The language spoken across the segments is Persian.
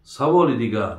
саволи дигар.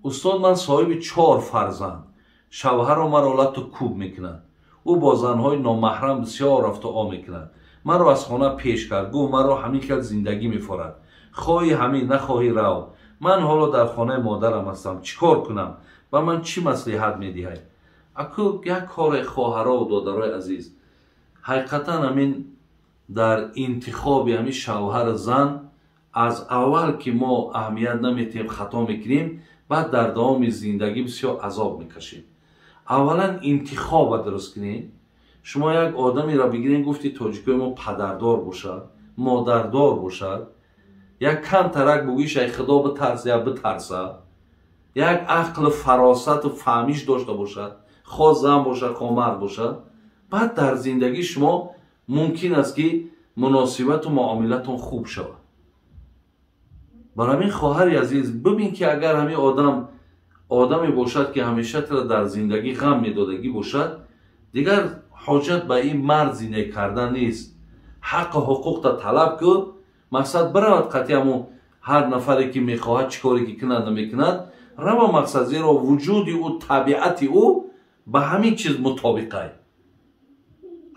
устод ман соҳиби 4 фарзанд. шавҳару маро лату кӯб мекунад. ӯ бо занҳои номаҳрам бисёр рафту ом мекунад. маро аз хона пеш кард. гӯ маро ҳамин хел зиндагӣ мефорад. хоҳӣ ҳамин, нахоҳӣ рав. ман ҳоло дар хонаи модарам ҳастам. чӣ кор кунам? ба ман чӣ маслиҳат медиҳед? аку як коре хоҳароу додарои азиз, ҳақиқатан ҳамин дар интихоби ҳамин шавҳар зан аз аввал ки мо аҳамият наметиҳем, хато мекунем, баъд дар давоми зиндагӣ бисёр азоб мекашем. аввалан интихоба дуруст кунем. шумо як одамеро бигирем, гуфти тоҷикои мо падардор бошад, модардор бошад, як камтарак бугиш ай худо битарса я битарса, як ақлу фаросату фаҳмиш дошта бошад, хоҳ зан бошад, хоҳ мард бошад, баъд дар зиндагӣ шумо мумкин аст ки муносибату муомилатон хуб шавад. бар ҳамин хоҳари азиз, бибин ки агар ҳамин одаме бошад ки ҳамеша тра дар зиндагӣ ғам медодагӣ бошад, дигар ҳоҷат ба ин мард зиндагӣ кардан нест. ҳаққу ҳуқуқта талаб кӯ, мақсад биравад қатъи ҳамун ҳар нафаре ки мехоҳад чӣ коре ки кунад намекунад, рава мақсад, зеро вуҷуди ӯ, табиати ӯ ба ҳамин чиз мутобиқай.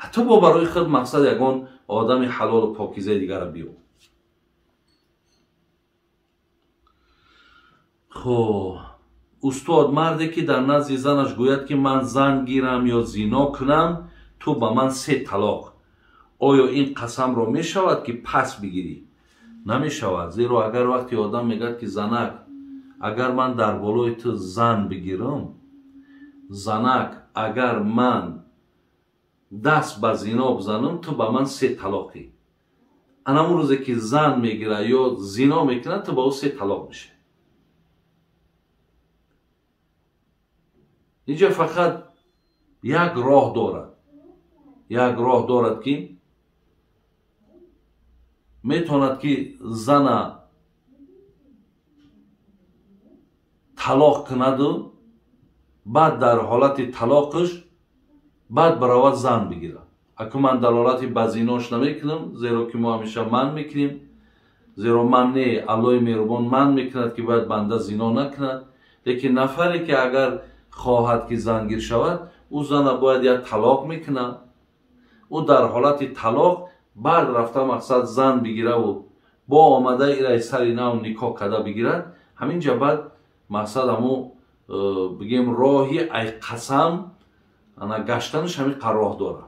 ҳатто бо барои худ мақсад ягон одами ҳалолу покизаи дигара биёб. خب استاد مرده که در نزد زنش گوید که من زن گیرم یا زنا کنم، تو به من 3 طلاق. آیا این قسم را می شود که پس بگیری؟ نمی شود. زیرا اگر وقتی آدم میگه که زنک اگر من در بالای تو زن بگیرم، زنک اگر من دست به زنا بزنم، تو به من 3 طلاقی. انا اون روزی که زن میگیره یا زنا میکنه، تو به او 3 طلاق میشه. اینجا فقط یک راه دارد که میتواند که زن طلاق کند و بعد در حالت طلاقش بعد برود زن بگیرد. اگه من دلالتی به زیناش نمیکنم، زیرا که ما همیشه من میکنیم، زیرا من نه، الله مهربان من میکند که باید بنده زینا نکند. لیکن نفری که اگر خواهد که زنگیر شود، او زن باید یک طلاق میکنه. او در حالت طلاق بعد رفته مقصد زن بگیره و با آمده ایره سری نو نکاح کده بگیرد. همینجا بعد مقصد همو بگیم راهی ای قسم انا گشتنش همین قرار داره.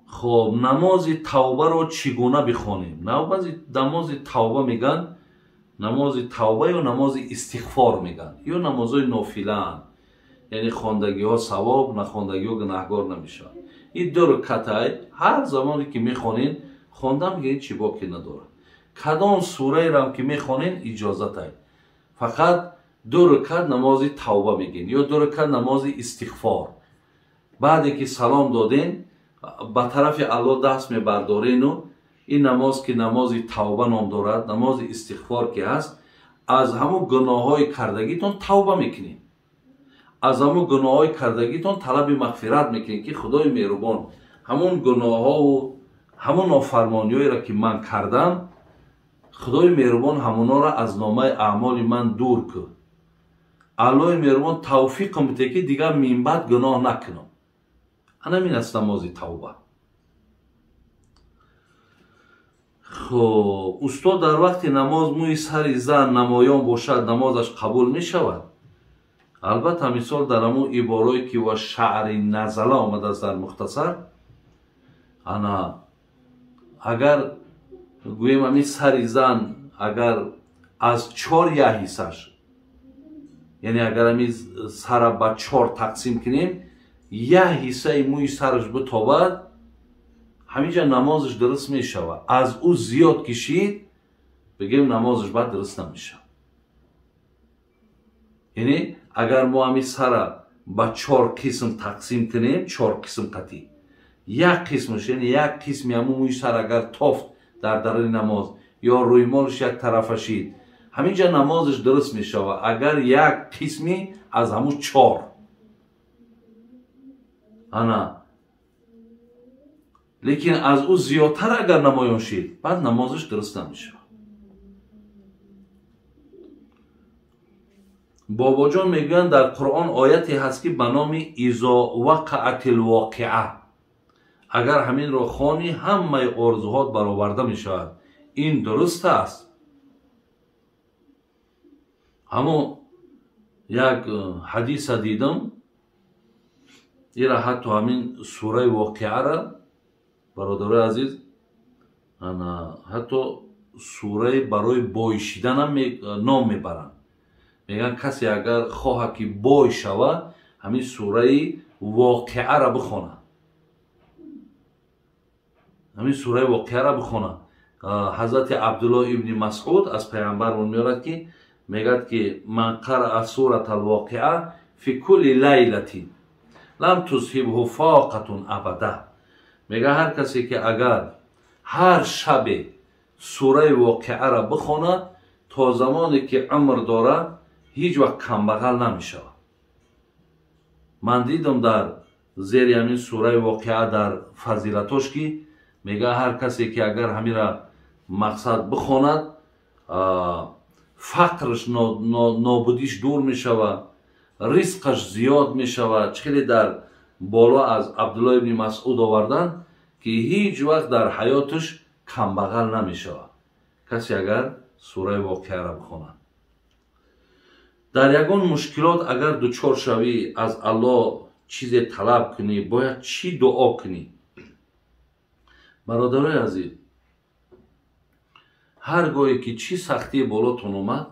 خب نماز توبه رو چگونه بخوانیم؟ نماز توبه میگن نماز توبه یا نماز استغفار میگن، یا نمازهای نافله، یعنی خواندگی ها ثواب، نخواندگی ها گناهگار نمیشن. این 2 رکعت هر زمانی که میخوانین خواندن میگه چی باکی نداره. کدام سوره را که میخوانین اجازت های، فقط 2 رکعت نماز توبه میگین یا 2 رکعت نماز استغفار. بعد که سلام دادین با طرف الله دست میبردارین و این نماز که نماز توبه نام دارد، نماز استغفار که هست، از همون گناه های کردگیتون توبه میکنین، از همون گناه های کردگیتون طلب مغفرت میکنین که خدای مهربان همون گناه ها و همون نافرمانی هایی را که من کردم، خدای مهربان همونا را از نامه اعمال من دور کن. الله مهربان توفیق میده که دیگر من بعد گناه نکنم. همین است نماز توبه. خب استاد در وقت نماز موی سر زن نمایان باشد نمازش قبول می شود؟ البته مثال در همون عبارایی که و شعر نزله آمده است در مختصر، انا اگر گویم همین سر زن اگر از 4 یه حصهش، یعنی اگر همین سر با 4 تقسیم کنیم، یه حصه موی سرش بتابد، همینجا نمازش درست میشود. از او زیاد کشید بگیم نمازش بعد درست نمیشه. یعنی اگر ما همین سر با 4 قسم تقسیم کنیم، 4 قسم قطعی، یک قسمش یعنی یک قسمی همون موی سر اگر تافت در درون نماز یا روی مالش یک طرفشید، همینجا نمازش درست میشود. اگر یک قسمی از همون 4 انا لیکن از او زیادتر اگر نمایان شد بعد نمازش درست نمیشه. بابا جان میگن در قرآن آیتی هست که به نام اذا وقعت الواقعه، اگر همین را خوانی همه آرزوهات برآورده می شود. این درست است. همون یک حدیث دیدم، ایرا حتی همین سوره واقعه را برادر عزیز حتی سوره برای بایشیدن هم نام میبرن. میگن کسی اگر خواهد که بای شود همین سوره واقعه را بخونه، همین سوره واقعه را بخونه. حضرت عبدالله ابن مسعود از پیامبر میارد که میگد که من قرأ سوره الواقعه فی کل لیلة لم تصیبه فاقة ابدا. میگه هر کسی که اگر هر شب سوره واقعه را بخونه تا زمانی که عمر داره هیچ وقت کمبغل نمیشه. من دیدم در زیر همین سوره واقعه در فضیلتش که میگه هر کسی که اگر همین را مقصد بخواند فقرش نابودیش دور میشود، رزقش زیاد میشود. خیلی در بالا از عبدالله ابن مسعود آوردن که هیچ وقت در حیاتش کمبغل نمیشود کسی اگر سوره واقعه را بخواند. در یگان مشکلات اگر دچار شوی از الله چیز طلب کنی باید چی دعا کنی؟ برادرای عزیز، هر گاهی که چی سختی بالاتون اومد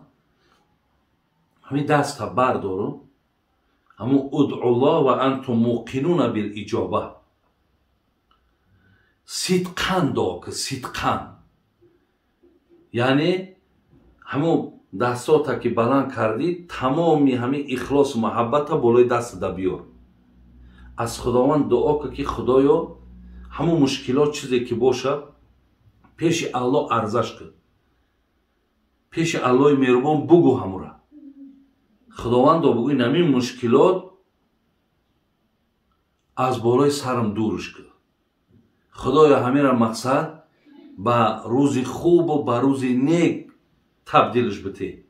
همین دست بردارو، همون ادعو الله و انتم موقنون بالاجابه، صدقاً دعا که صدقاً، یعنی همون دستاتا که بلند کردی تمامی همین اخلاص و محبت بالای دست دا بیار. از خداوند دعا که خدایا همون مشکلات چیزی که باشه پیش الله ارزش کن، پیش الله مهربان بگو همون را. خداوند دا بگوی همین مشکلات از بالای سرم دورش کن. خدایا همین را مقصد به روز خوب و به روز نیک تبدیلش بده.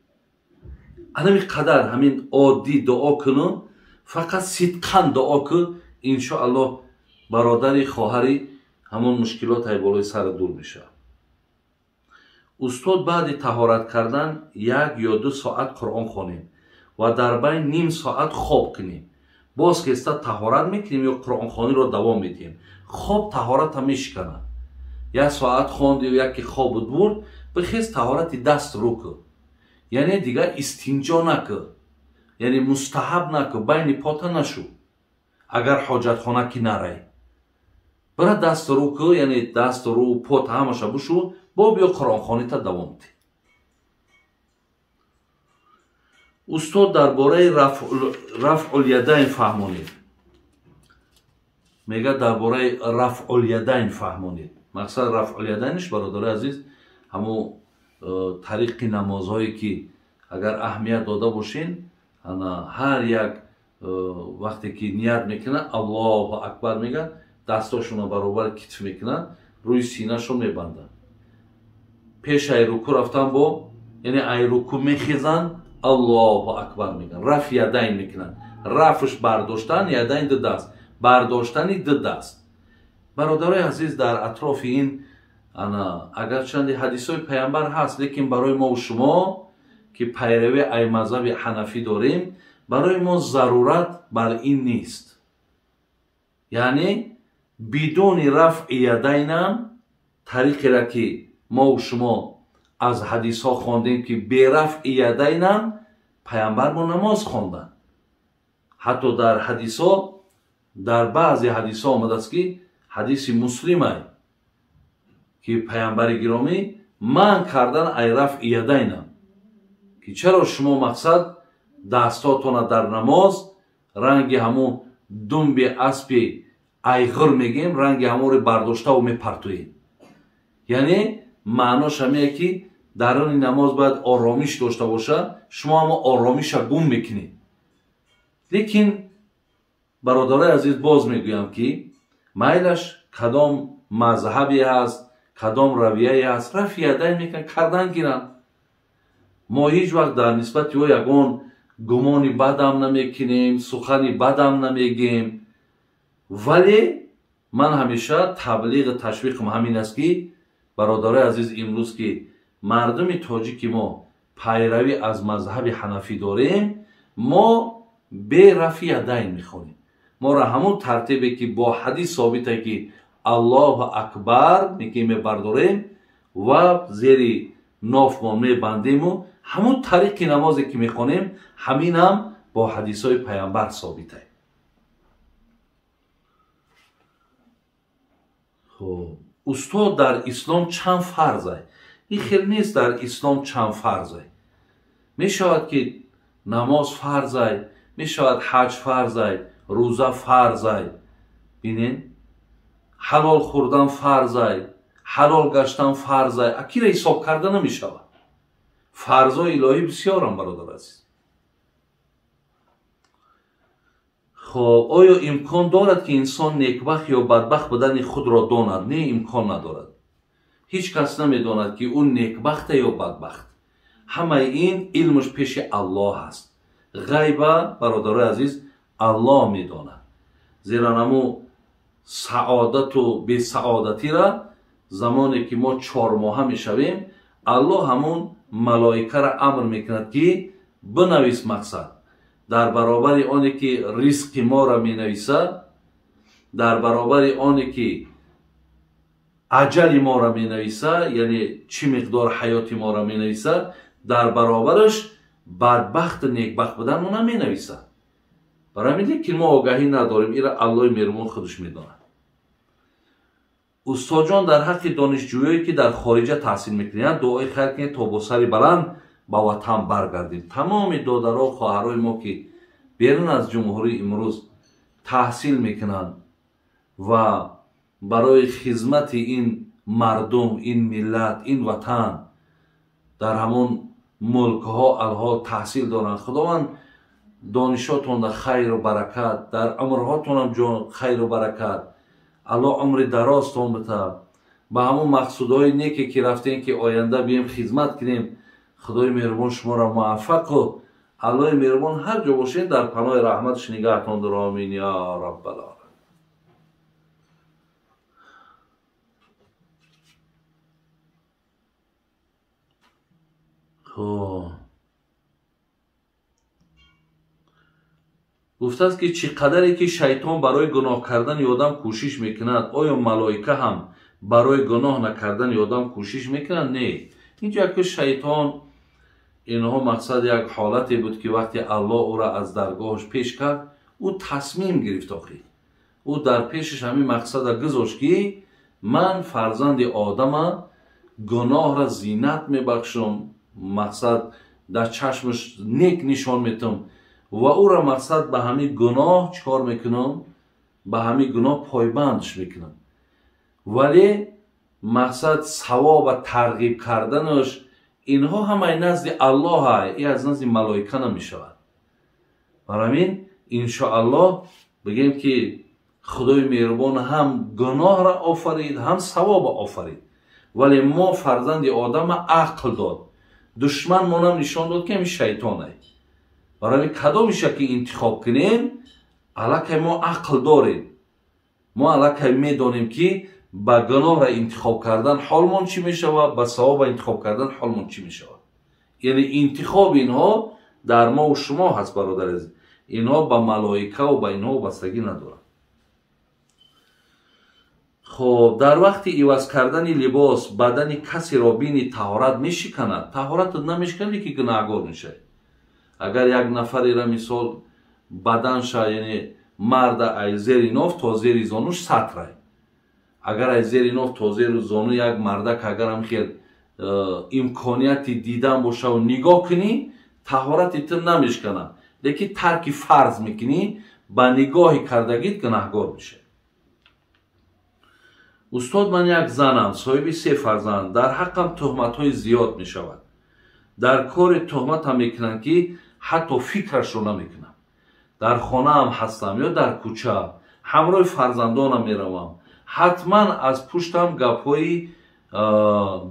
همین قدر همین عادی دعا کنن، فقط صدقاً دعا کن، انشاءالله برادری خواهری همون مشکلات های بالای سر دور میشه. استاد بعد طهارت کردن 1 یا 2 ساعت قرآن خوانیم و در بین نیم ساعت خواب کنیم. باز که است طهارت میکنیم یا قرآن خوانی رو دوام میدیم. خواب طهارت هم میشکنه. 1 ساعت خواندی و یکی خواب برد، بخیز طهارت دست رو کن، یعنی دیگر استنجا نکن، یعنی مستحب نکن، بین پاتا نشو. اگر حاجت خانه کی نرای برای دست رو کن، یعنی دست رو پات همشه بشو، با بیا قرآن خوانی تا دوام دی. استاد درباره رفع الیدین فهمونید. میگه درباره رفع الیدین فهمونید. مقصد رفع الیدینش برادر عزیز همون طریق نمازهایی که اگر اهمیت داده باشین، هر یک وقتی که نیت میکنه الله اکبر میگن، دستاشون رو برابر کتف میکنن، روی سینه شون میبندن، پیش ای رکوع رفتن با یعنی ای رکوع میخیزن الله اکبر میگن، رفع یدین میکنن. رفعش برداشتن، یدین دو دست، برداشتنی دو دست. برادرای عزیز در اطراف این اگر چند حدیث های پیامبر هست، لیکن برای ما و شما که پیروی ای مذهب حنفی داریم برای ما ضرورت بر این نیست. یعنی بدون رفع یدین طریقی را که ما و شما از حدیث ها خواندیم که بی رفع یدین پیامبر ما نماز خواندن. حتی در حدیث ها، در بعضی حدیث ها آمده است که حدیث مسلمه که پیامبر گرامی من کردن ای رفع یدین، که چرا شما مقصد دستاتون در نماز رنگ همون دنب اسب ایغر میگیم، رنگ همون رو برداشته و میپرتوید. یعنی معناش همه که در این نماز باید آرامیش داشته باشه، شما هم آرامیش گم میکنید. لیکن برادرای عزیز باز میگویم که میلش کدام مذهبی هست، کدام رویه هست، رفع یدین میکنن، کردن گیرن. ما هیچ وقت در نسبت او یگان گمانی بدم نمیکنیم، سخنی بدم نمیگیم. ولی من همیشه تبلیغ تشویقم همین است که برادر عزیز، امروز که مردم تاجیک ما پیروی از مذهب حنفی داریم، ما به رفع یدین میخونیم. ما را همون ترتیبی که با حدیث ثابته که الله اکبر میبرداریم و زیر ناف ما میبندیم و همون طریق نمازی که میخونیم همین هم با حدیث های پیامبر ثابته. استاد در اسلام چند فرضه؟ این خیلی نیست در اسلام چند فرضه. می شود که نماز فرضه، می شود حج فرضه، روزه فرضه. بینین حلال خوردن فرضه، حلال گشتن فرضه. اکی را حساب کرده نمی شود. فرضای الهی بسیار هم برادر عزیز. خب آیا امکان دارد که انسان نیکبخت یا بدبخت بدن خود را داند؟ نه، امکان ندارد. هیچ کس نمیداند که اون نیکبخت یا بدبخت. همه این علمش پیش الله هست. غیبه برادر عزیز الله میداند. زیرا نمو سعادت و بی سعادتی را زمانی که ما 4 ماهه میشویم، الله همون ملائکه را امر میکند که بنویس مقصد. در برابر آنی که رزق ما را می نویسد، در برابر آنی که اجل ما را می نویسد، یعنی چی مقدار حیات ما را می نویسد، در برابرش بدبخت نیکبخت بودن ما نمی نویسد. برای میگه که ما آگاهی نداریم. ایرا الله مهربان خودش میداند. استاد جان در حق دانشجویایی که در خارج تحصیل میکنند دعای خیر کنید تا با سری بلند با وطن برگردیم. تمام دادرها و خواهرای ما که بیرون از جمهوری امروز تحصیل میکنند و برای خدمت این مردم، این ملت، این وطن در همون ملک ها الحال تحصیل دارند، خداوند دانشاتون در خیر و برکت، در عمرهاتون هم خیر و برکت، الله عمر درازتون بده. به همون مقصودهای نیکی که رفتین که آینده بیم خدمت کنیم، خدای مهربان شما را موفق و الله مهربان هر جا باشین در پناه رحمتش نگهتون دار. آمین یا رب العالمین. گفته است که چقدری که شیطان برای گناه کردن آدم کوشش میکند، آیا ملائکه هم برای گناه نکردن آدم کوشش میکنند؟ نه. اینجا که شیطان اینها مقصد یک حالتی بود که وقتی الله او را از درگاهش پیش کرد، او تصمیم گرفت. آخی او در پیشش همین مقصد گذاشت که من فرزند آدم گناه را زینت میبخشم، مقصد در چشمش نیک نشان میتم و او را مقصد به همین گناه چکار میکنم؟ به همین گناه پایبندش میکنم. ولی مقصد ثواب و ترغیب کردنش اینها همه نزد الله های، این از نزد ملائکه نمیشود. برای همین انشاءالله بگیم که خدای مهربان هم گناه را آفرید هم ثواب آفرید. ولی ما فرزند آدم عقل داد، دشمن ما هم نشان داد که این شیطانه. برای همین کدامشه که انتخاب کنیم، الکی ما عقل داریم، ما الکی میدانیم که با گناه را انتخاب کردن حالمون چی میشه و با ثواب انتخاب کردن حالمون چی میشه. یعنی انتخاب اینها در ما و شما هست برادر عزیز. اینها با ملائکه و با اینها بستگی ندارن. خب در وقت عوض کردن لباس بدن کسی را بینی طهارت میشکند؟ طهارت نمیشکنه که گناهگار میشه. اگر یک نفری را مثال بدنش، یعنی مرد از زیر ناف تا زیر زانوش سطره، اگر از زیر ناف تا زیر زانو یک مردک اگر هم خیلی امکانیت دیدن باشه و نگاه کنی، طهارت تو نمیشکنه، لیکن ترک فرض میکنی، با نگاهی کردگیت گناهگار میشه. استاد من یک زنم صاحب 3 فرزند، در حقم تهمت های زیاد می شود. در کار تهمت هم میکنن که حتی فکرش رو نمیکنم. در خانه هم هستم یا در کوچه همراه فرزندانم میروم، حتما از پشتم گپ‌های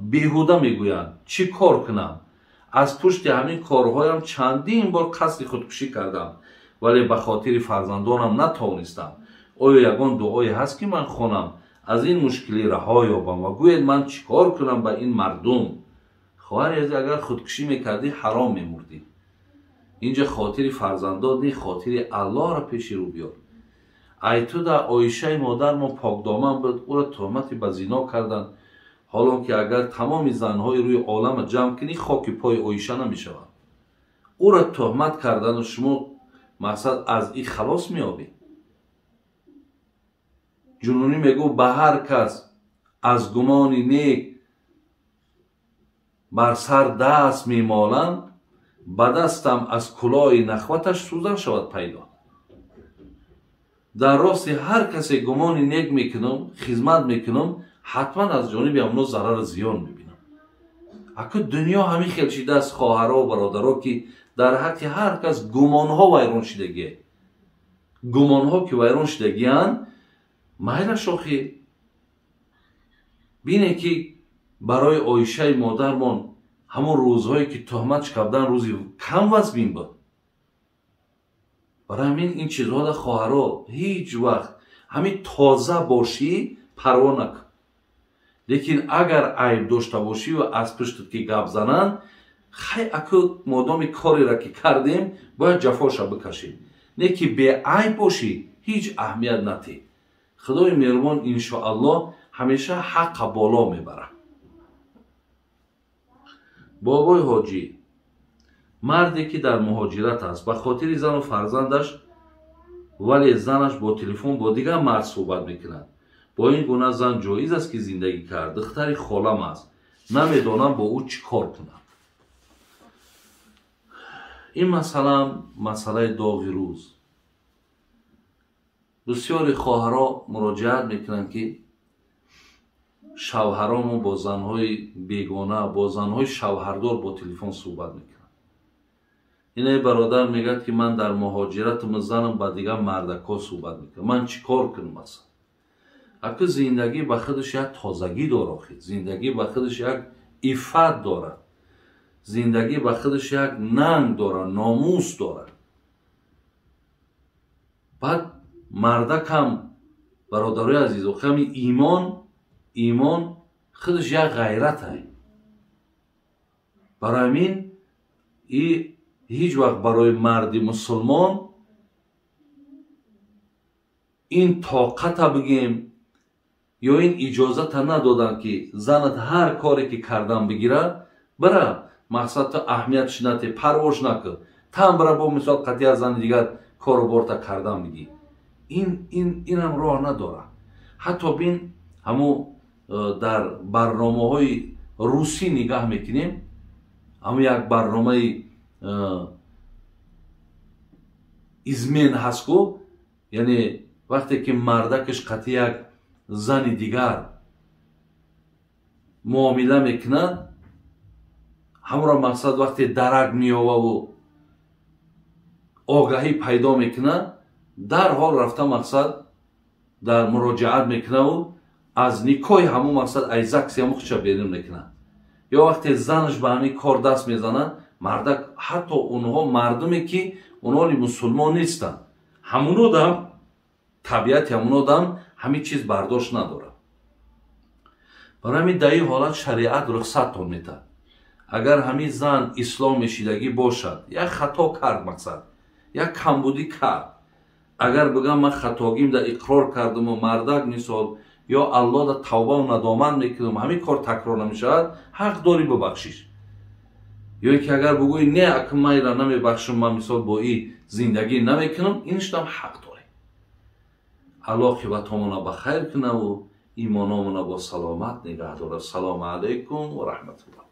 بیهوده میگویند. چی کار کنم؟ از پشت همین کارهایم چندین بار قصد خودکشی کردم، ولی به خاطر فرزندانم نتوانستم. آیا یگان دعایی هست که من خوانم از این مشکلی رها یابم و گوید من چیکار کنم به این مردم؟ خواهر عزیز، اگر خودکشی میکردی حرام میمردی. اینجا خاطر فرزندان نی، خاطر الله را پیش رو بیار. ای تو در عایشه مادر ما پاک دامن بود، او را تهمت به زنا کردند، حالا که اگر تمام زنهای روی عالم جمع کنی خاک پای عایشه نمیشوند. او را تهمت کردند و شما مقصد از این خلاص میابی. جنونی میگو به هر کس از گمان نیک بر سر دست میمالند، به دستم از کلاه نخوتش سوزن شود پیدا. در راست هر کسی گمان نیک میکنم، خدمت میکنم، حتما از جانب امنا ضرر زیان میبینم. اگه دنیا همین خیلشیده از خواهرها و برادرها که در حق هر کس گمانها ویران شدگی، گمانها که ویران شدگی هن، مایل شاخی بینه که برای عایشه مادرمان همون روزهایی که تهمت کردن روزی کم وز بین بود. برای همین این چیزها در خواهرها هیچ وقت همین تازه باشی پروا نکن. لیکن اگر عیب داشته باشی و از پشتت که گپ زنن، خیلی اکو مادام کاری را که کردیم باید جفاشا بکشیم. نه که به عیب باشی هیچ اهمیت نتی. خدای مهربان انشاءالله همیشه حق بالا میبره. بابای حاجی، مردی که در مهاجرت است به خاطر زن و فرزندش، ولی زنش با تلفن با دیگر مرد صحبت میکند. با این گونه زن جایز است که زندگی کرد. دختری خالم است، نمیدانم با او چی کار کنم. این مسئله داغی روز. بسیاری خواهرها مراجعت میکنند که شوهرامو با زنهای بیگانه، با زنهای شوهردار با تلفن صحبت میکنند. اینه برادر میگه که من در مهاجرت زنم با دیگه مردکا صحبت میکنم، من چی کار کنم؟ مثلا اگه زندگی به خودش یک تازگی داره، زندگی به خودش یک عفت داره، زندگی به خودش یک ننگ داره، ناموس داره. بعد مردک هم برادرای عزیز و کمی ایمان خودش یک غیرت هست. برای همین هیچ وقت برای مردی مسلمان این طاقت بگیم یا این اجازت ندادن که زنت هر کاری که کردن بگیره، برای مقصد تا اهمیتش نتی، پرواش نکن، تم برای با مثال قطعی از زن دیگر کارو بارتا کردن بگی. این هم راه نداره. حتی بین همو در برنامه های روسی نگاه میکنیم، همو یک برنامه ازمین هست کو، یعنی وقتی که مردکش قطعی یک زن دیگر معامله میکنه، همون را مقصد وقتی درک میاوه و آگاهی پیدا میکنه، در حال رفته مقصد در مراجعت میکنه و از نیکای همون مقصد ایزکسی همون خودشا بیرون میکنه. یا وقتی زنش به همین کار دست میزنه، مردک حتی اونها مردمی که اونها مسلمان نیستن، همونو دم طبیعت همونو دم همین چیز برداشت نداره. برای همین در این حالت شریعت رخصت تون میده. اگر همین زن اسلام شیدگی باشد، یک خطا کرد، مقصد یک کمبودی کرد، اگر بگم من خطاگیم در اقرار کردم و مردک مثال یا الله در توبه و ندامت میکنم، همین کار تکرار نمیشود، حق داری ببخشیش. یا که اگر بگوی نه اکم من را نمیبخشم، من مثال با این زندگی نمیکنم، اینش هم حق داری. الله خیبتامونا بخیر کنه و ایمانامونا با سلامت نگه داره. سلام علیکم و رحمت الله.